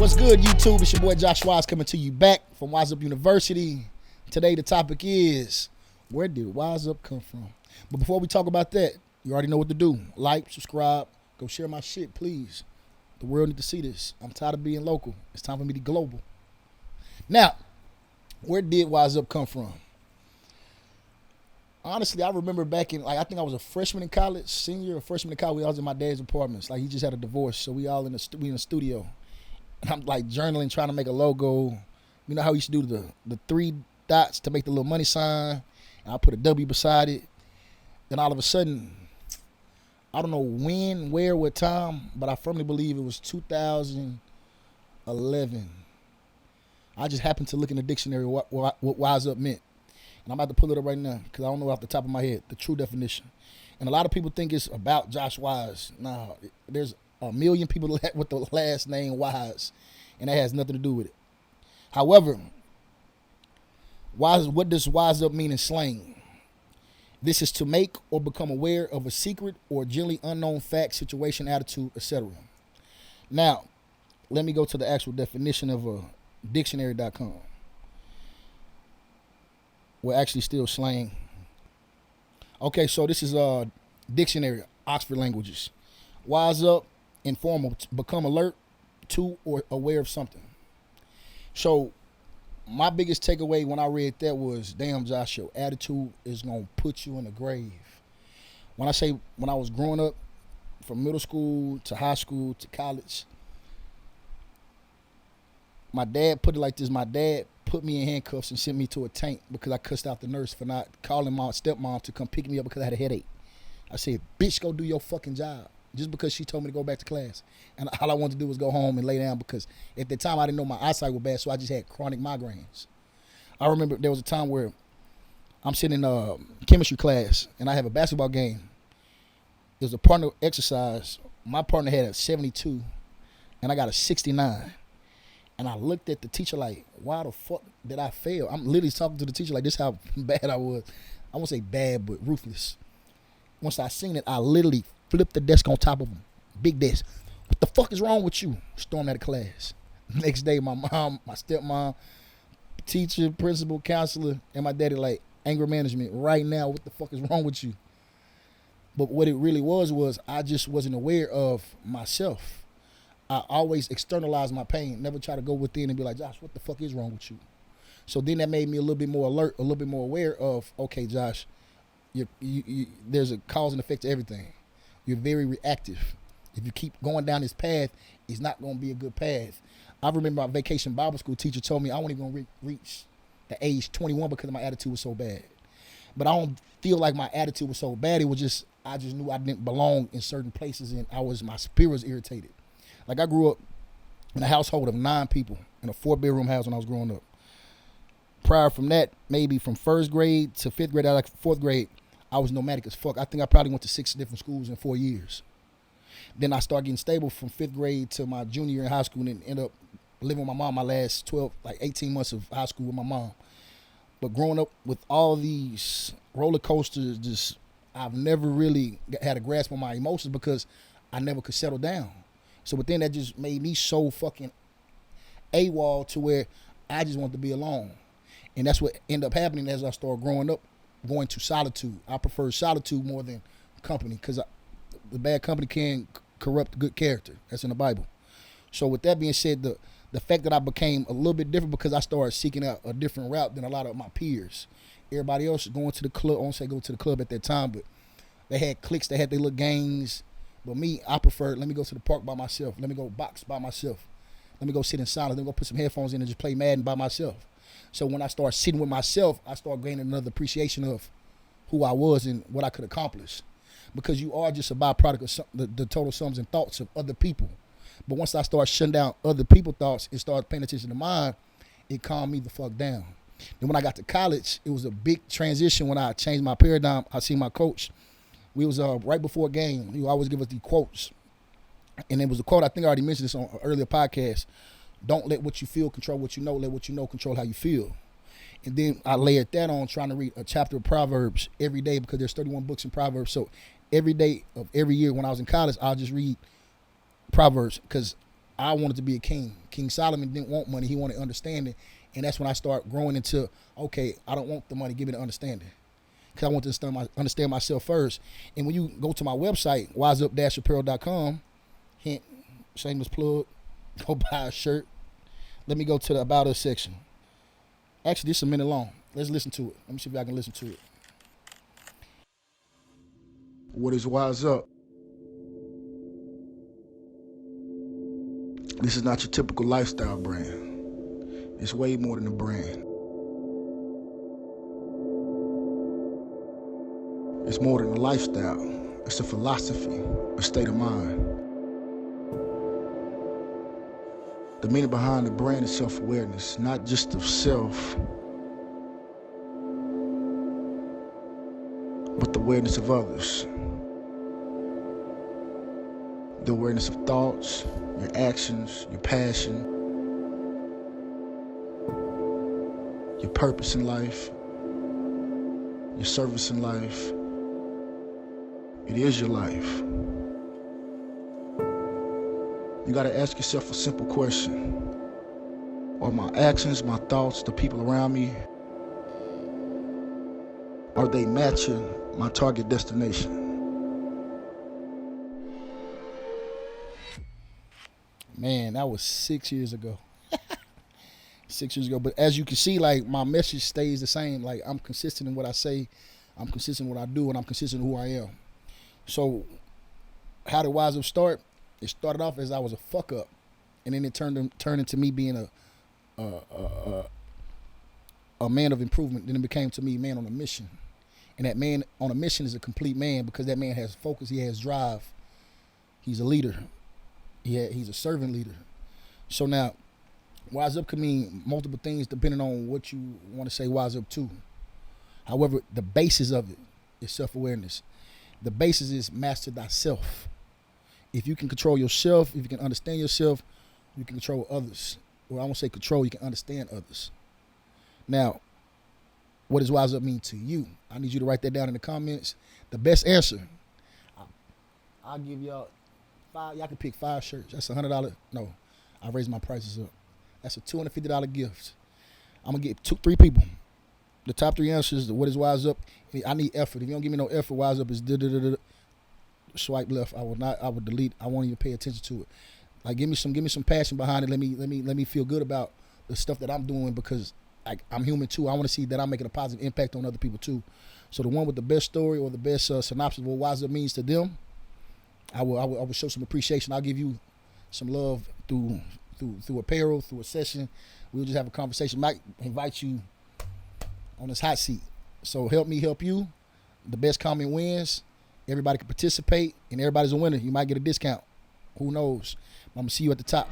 What's good, YouTube? It's your boy Josh Wise coming to you back from WiseUp University. Today the topic is, where did WiseUp come from? But before we talk about that, you already know what to do. Like, subscribe, go share my shit, please. The world need to see this. I'm tired of being local. It's time for me to be global. Now, where did WiseUp come from? Honestly, I remember back in, I think I was a freshman in college, senior or freshman in college. I was in my dad's apartments. He just had a divorce, so we all in the studio. I'm journaling, trying to make a logo. You know how we used to do the three dots to make the little money sign, and I put a W beside it. Then all of a sudden, I don't know when, where, what time, but I firmly believe it was 2011. I just happened to look in the dictionary what Wise Up meant. And I'm about to pull it up right now because I don't know off the top of my head the true definition. And a lot of people think it's about Josh Wise. Nah, there's a million people with the last name Wise, and that has nothing to do with it. However, what does Wise Up mean in slang? This is to make or become aware of a secret or generally unknown fact, situation, attitude, etc. Now, let me go to the actual definition of dictionary.com. We're actually still slang. Okay, so this is a dictionary, Oxford Languages. Wise up, informal, become alert to or aware of something. So my biggest takeaway when I read that was, damn, Josh, your attitude is going to put you in the grave. When I was growing up, from middle school to high school to college, my dad put it like this. My dad put me in handcuffs and sent me to a tank because I cussed out the nurse for not calling my stepmom to come pick me up because I had a headache. I said, bitch, go do your fucking job. Just because she told me to go back to class. And all I wanted to do was go home and lay down because at the time I didn't know my eyesight was bad, so I just had chronic migraines. I remember there was a time where I'm sitting in chemistry class and I have a basketball game. It was a partner exercise. My partner had a 72 and I got a 69. And I looked at the teacher like, why the fuck did I fail? I'm literally talking to the teacher like this how bad I was. I won't say bad, but ruthless. Once I seen it, I literally flipped the desk on top of him. Big desk. What the fuck is wrong with you? Stormed out of class. Next day, my mom, my stepmom, teacher, principal, counselor, and my daddy like, anger management right now. What the fuck is wrong with you? But what it really was I just wasn't aware of myself. I always externalize my pain, never try to go within and be like, Josh, what the fuck is wrong with you? So then that made me a little bit more alert, a little bit more aware of, okay, Josh, you there's a cause and effect to everything. You're very reactive. If you keep going down this path, it's not going to be a good path. I remember my vacation Bible school teacher told me I wasn't even going to reach the age 21 because my attitude was so bad. But I don't feel like my attitude was so bad. It was just, I just knew I didn't belong in certain places and my spirit was irritated. Like I grew up in a household of 9 people in a 4-bedroom house when I was growing up. Prior from that, maybe from 1st grade to 5th grade, like 4th grade, I was nomadic as fuck. I think I probably went to 6 different schools in 4 years. Then I started getting stable from 5th grade to my junior year in high school and then ended up living with my mom my last 18 months of high school with my mom. But growing up with all these roller coasters, just I've never really had a grasp on my emotions because I never could settle down. So within that just made me so fucking AWOL to where I just wanted to be alone. And that's what ended up happening as I started growing up, going to solitude. I prefer solitude more than company because the bad company can corrupt good character. That's in the Bible. So with that being said, the fact that I became a little bit different because I started seeking out a different route than a lot of my peers. Everybody else going to the club, I won't say go to the club at that time, but they had cliques, they had their little gangs. But me, I prefer, let me go to the park by myself. Let me go box by myself. Let me go sit in silence. Let me go put some headphones in and just play Madden by myself. So when I start sitting with myself, I start gaining another appreciation of who I was and what I could accomplish. Because you are just a byproduct of the total sums and thoughts of other people. But once I start shutting down other people's thoughts and start paying attention to mine, it calmed me the fuck down. Then when I got to college, it was a big transition when I changed my paradigm. I seen my coach. We was right before a game. He would always give us the quotes. And it was a quote, I think I already mentioned this on an earlier podcast. Don't let what you feel control what you know. Let what you know control how you feel. And then I layered that on trying to read a chapter of Proverbs every day because there's 31 books in Proverbs. So every day of every year when I was in college, I'll just read Proverbs because I wanted to be a king. King Solomon didn't want money. He wanted understanding. And that's when I start growing into, okay, I don't want the money. Give me the understanding. Because I want to understand myself first. And when you go to my website, wiseup-apparel.com, hint, shameless plug, go buy a shirt. Let me go to the About Us section. Actually, this is a minute long. Let's listen to it. Let me see if I can listen to it. What is Wise Up? This is not your typical lifestyle brand. It's way more than a brand. It's more than a lifestyle. It's a philosophy, a state of mind. The meaning behind the brand is self-awareness, not just of self, but the awareness of others. The awareness of thoughts, your actions, your passion, your purpose in life, your service in life. It is your life. You gotta ask yourself a simple question. Are my actions, my thoughts, the people around me, are they matching my target destination? Man, that was 6 years ago. 6 years ago. But as you can see, like, my message stays the same. Like, I'm consistent in what I say, I'm consistent in what I do, and I'm consistent in who I am. So, how did WiseUp start? It started off as I was a fuck up, and then it turned into me being a man of improvement. Then it became to me man on a mission, and that man on a mission is a complete man because that man has focus, he has drive, he's a leader, he's a servant leader. So now, WiseUp can mean multiple things depending on what you want to say WiseUp to. However, the basis of it is self-awareness. The basis is master thyself. If you can control yourself, if you can understand yourself, you can control others. Well, I won't say control, you can understand others. Now, what does WiseUp mean to you? I need you to write that down in the comments. The best answer, I'll give y'all 5. Y'all can pick 5 shirts. That's $100. No, I raised my prices up. That's a $250 gift. I'm going to get 2-3 people. The top 3 answers, what is WiseUp? I need effort. If you don't give me no effort, WiseUp is swipe left. I will delete. I won't even pay attention to it. Like, give me some passion behind it. Let me feel good about the stuff that I'm doing because I'm human too. I want to see that I'm making a positive impact on other people too. So the one with the best story or the best synopsis of what WiseUp means to them, I will show some appreciation. I'll give you some love through apparel, through a session. We'll just have a conversation. Might invite you on this hot seat. So help me help you. The best comment wins. Everybody can participate, and everybody's a winner. You might get a discount. Who knows? I'm going to see you at the top.